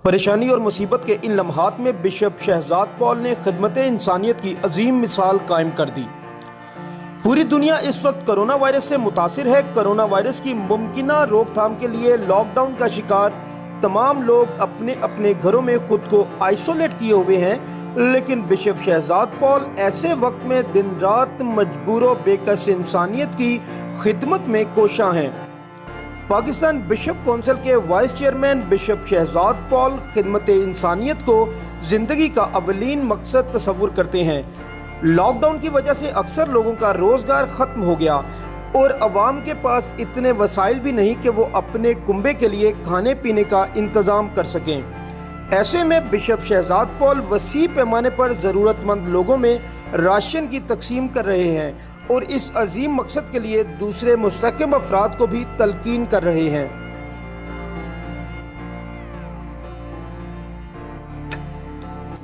परेशानी और मुसीबत के इन लम्हात में बिशप शहजाद पॉल ने खिदमत इंसानियत की अजीम मिसाल कायम कर दी। पूरी दुनिया इस वक्त कोरोना वायरस से मुतासिर है। कोरोना वायरस की मुमकिना रोकथाम के लिए लॉकडाउन का शिकार तमाम लोग अपने अपने घरों में खुद को आइसोलेट किए हुए हैं, लेकिन बिशप शहजाद पॉल ऐसे वक्त में दिन रात मजबूर बेकस इंसानियत की खिदमत में कोशां हैं। पाकिस्तान बिशप कौंसिल के vice chairman bishop Shahzad Paul खिदमत इंसानियत को ज़िंदगी का अवलीन मकसद तस्वुर करते हैं। लॉकडाउन की वजह से अक्सर लोगों का रोज़गार ख़त्म हो गया और अवाम के पास इतने वसाइल भी नहीं कि वो अपने कुंबे के लिए खाने पीने का इंतज़ाम कर सकें। ऐसे में बिशप शहजाद पॉल वसी पैमाने पर ज़रूरतमंद लोगों में राशन की तकसीम कर रहे हैं और इस अजीम मकसद के लिए दूसरे मुस्तहकम अफराद को भी तलकीन कर रहे हैं।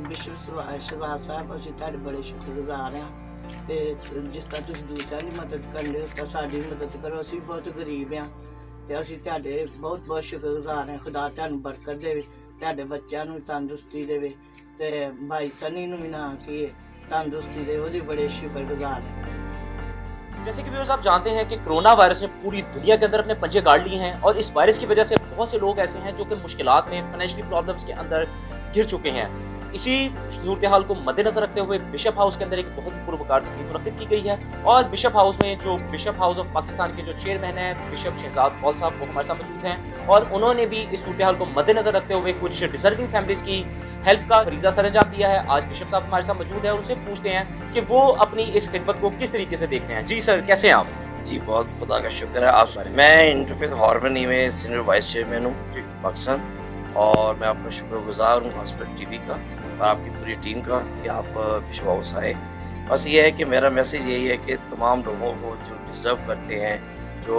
बिशप शहजाद साहब ਅਸੀਂ ਤੁਹਾਡੇ ਬੜੇ ਸ਼ੁਕਰਗੁਜ਼ਾਰ ਹਾਂ ਤੇ ਜਿਸ ਤਰ੍ਹਾਂ ਤੁਸੀਂ ਦੂਸਰਿਆਂ ਦੀ ਮਦਦ ਕਰਦੇ ਹੋ ਤਾਂ ਸਾਡੀ ਮਦਦ ਕਰੋ। ਅਸੀਂ ਬਹੁਤ ਗਰੀਬ ਹਾਂ ਤੇ ਅਸੀਂ ਤੁਹਾਡੇ ਬਹੁਤ ਬਹੁਤ ਸ਼ੁਕਰਗੁਜ਼ਾਰ ਹਾਂ। ਖੁਦਾ ਤੁਹਾਨੂੰ ਬਰਕਤ ਦੇਵੇ, ਤੁਹਾਡੇ ਬੱਚਿਆਂ ਨੂੰ ਤੰਦਰੁਸਤੀ ਦੇਵੇ ਤੇ ਭਾਈ ਸਨੀ ਨੂੰ ਵੀ ਨਾ ਕਿ तंदुरुस्ती दे, वो बड़े शुक्रगुजार हैं। जैसे कि व्यूअर्स आप जानते हैं कि कोरोना वायरस ने पूरी दुनिया के अंदर अपने पंजे गाड़ लिए हैं और इस वायरस की वजह से बहुत से लोग ऐसे हैं जो कि मुश्किलात में, फाइनेंशियली प्रॉब्लम्स के अंदर घिर चुके हैं। इसी सूरत हाल को मद्देनजर रखते हुए बिशप हाउस के अंदर एक बहुत पुरवकार तकरीब मुनक्किद की गई है और बिशप हाउस में जो बिशप हाउस ऑफ पाकिस्तान के जो चेयरमैन हैं बिशप शहजाद पॉल साहब वो हमारे साथ मौजूद हैं और उन्होंने भी इस सूरत हाल को मद्देनजर रखते हुए कुछ डिजर्विंग फैमिलीज की हेल्प का फरीजा सरअंजाम दिया है। आज बिशप साहब हमारे साथ मौजूद हैं और उनसे पूछते हैं कि वो अपनी इस खिदमत को किस तरीके से देखते हैं। जी सर, कैसे हैं आप? जी बहुत खुदा का शुक्र है आप। मैं इंटरफेथ हार्मनी में सीनियर वाइस चेयरमैन हूँ पाकिस्तान और मैं आपका शुक्रगुजार हूँ हॉस्पिटल टीवी का और आपकी पूरी टीम का कि आप बिशप हाउस आए। बस ये है कि मेरा मैसेज यही है कि तमाम लोगों को जो डिज़र्व करते हैं, जो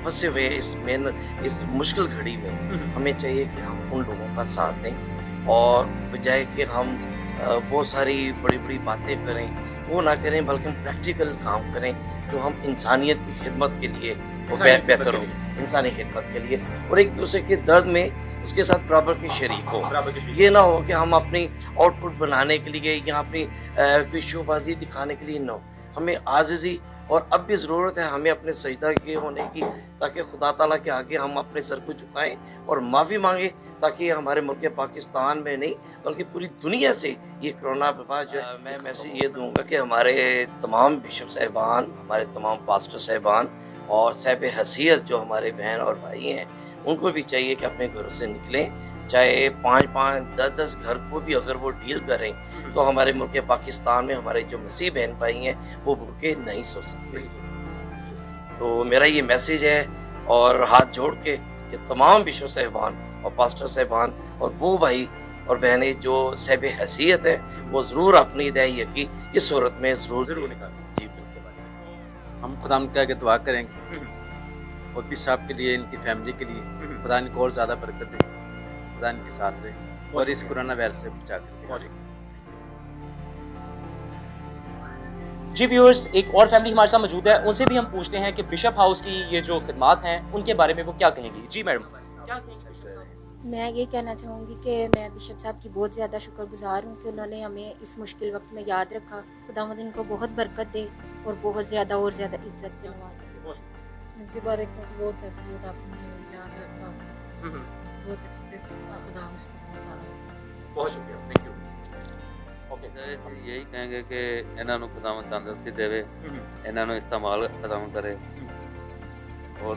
फंसे हुए इस मुश्किल घड़ी में, हमें चाहिए कि हम उन लोगों का साथ दें और बजाय कि हम बहुत सारी बड़ी बड़ी बातें करें वो ना करें, बल्कि हम प्रैक्टिकल काम करें जो हम इंसानियत की खिदमत के लिए वो बेहतर हो, इंसानी खिदमत के लिए और एक दूसरे के दर्द में उसके साथ बराबर के शरीक हो। ये ना हो कि हम अपनी आउटपुट बनाने के लिए या अपनी कोई शोबाजी दिखाने के लिए ना हो। हमें आजिज़ी और अब भी ज़रूरत है हमें अपने सजदा के होने की, ताकि खुदा ताला के आगे हम अपने सर को झुकाएं और माफ़ी मांगें, ताकि हमारे मुल्क पाकिस्तान में नहीं बल्कि पूरी दुनिया से ये कोरोना वबा जो है। मैं मैसेज ये दूंगा कि हमारे तमाम बिशप साहिबान, हमारे तमाम पास्टर साहिबान और साहिब हैसियत जो हमारे बहन और भाई हैं, उनको भी चाहिए कि अपने घरों से निकलें, चाहे 5-5, 10-10 घर को भी अगर वो डील करें तो हमारे मुल्क पाकिस्तान में हमारे जो मसीह बहन भाई हैं वो भूखे नहीं सो सकते। तो मेरा ये मैसेज है और हाथ जोड़ के कि तमाम बिशप साहिबान और पास्टर साहिबान और वो भाई और बहनें जो साहिब हैसियत हैं वो ज़रूर अपनी अदायगी की इस सूरत में ज़रूर निकालें। जी बिल्कुल, हम खुदा के आगे दुआ करेंगे और भी साहब के लिए, इनकी फैमिली के लिए खुदा इनको और ज़्यादा बरकत दे, खुदा इनके साथ रहे और इस कोरोना वायरस से बचा कर। जी व्यूअर्स, एक और फैमिली हमारे साथ मौजूद है, उनसे भी हम पूछते हैं कि बिशप हाउस की ये जो खिदमात हैं उनके बारे में वो क्या कहेंगी। जी मैडम, क्या कहेंगी? मैं ये कहना चाहूँगी कि मैं बिशप साहब की बहुत ज़्यादा शुक्रगुजार हूँ कि उन्होंने हमें इस मुश्किल वक्त में याद रखा। खुदावंद इनको बहुत बरकत दे और बहुत ज़्यादा और ज़्यादा इज्जत से नवाजे। उनके बारे में बहुत है, बहुत आपने याद रखा, बहुत अच्छी से खुदा उसको बहुत शुक्रिया, थैंक यू। यही कहेंगे कि इन्हों को खुदावंद तंदुरुस्ती देवे, इन्हों इस्तेमाल खत्म करे और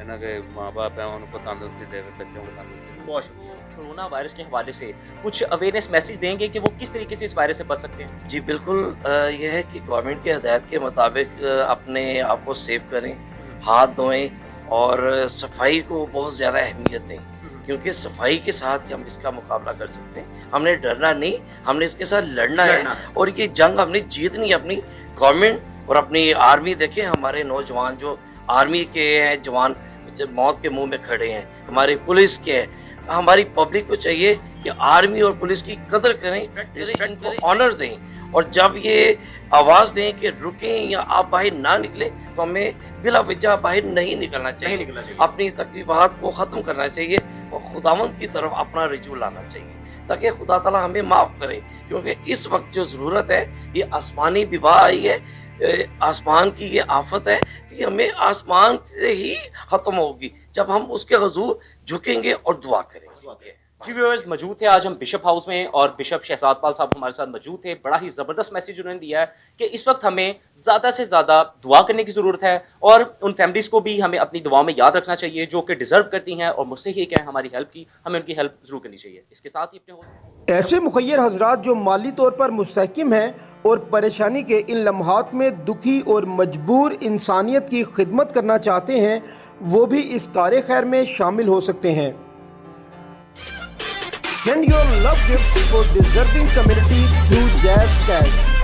इन्हों के माँ बाप हैं उनको तंदुरुस्ती देवे, बच्चों को तंदुरुस्ती। बहुत शुक्रिया। कोरोना वायरस के हवाले से कुछ अवेयरनेस मैसेज देंगे कि वो किस तरीके से इस वायरस से बच सकते हैं? जी बिल्कुल, यह है कि गवर्नमेंट के हदायत के मुताबिक अपने आप को सेव करें, हाथ धोएं और सफाई को बहुत ज़्यादा अहमियत दें, क्योंकि सफाई के साथ ही हम इसका मुकाबला कर सकते हैं। हमने डरना नहीं, हमने इसके साथ लड़ना है और ये जंग हमने जीतनी है। अपनी गवर्नमेंट और अपनी आर्मी, देखें हमारे नौजवान जो आर्मी के हैं जवान मौत के मुंह में खड़े हैं, हमारी पुलिस के हैं। हमारी पब्लिक को चाहिए कि आर्मी और पुलिस की कदर करें, इनको ऑनर दें और जब ये आवाज़ दें कि रुकें या आप बाहर ना निकलें तो हमें बिला वजह बाहर नहीं निकलना चाहिए, अपनी तकरीबात को ख़त्म करना चाहिए। और खुदावंद की तरफ अपना रजू लाना चाहिए ताकि खुदा ताला हमें माफ़ करे, क्योंकि इस वक्त जो ज़रूरत है ये आसमानी विवाह आई है, आसमान की ये आफत है कि हमें आसमान से ही ख़त्म होगी जब हम उसके हुजूर झुकेंगे और दुआ करेंगे। जी व्यूअर्स, मौजूद थे आज हम बिशप हाउस में और बिशप शहजाद पाल साहब हमारे साथ मौजूद थे। बड़ा ही ज़बरदस्त मैसेज उन्होंने दिया है कि इस वक्त हमें ज़्यादा से ज़्यादा दुआ करने की ज़रूरत है और उन फैमिलीज़ को भी हमें अपनी दुआओं में याद रखना चाहिए जो कि डिज़र्व करती हैं और मुझसे ही कहें हमारी हेल्प की, हमें उनकी हेल्प ज़रूर करनी चाहिए। इसके साथ ही अपने ऐसे मुखय्यर हजरात जो माली तौर पर मुस्तहकिम हैं और परेशानी के इन लम्हात में दुखी और मजबूर इंसानियत की खिदमत करना चाहते हैं, वो भी इस कार खैर में शामिल हो सकते हैं। Send your love gifts for deserving community through Jazz Cash.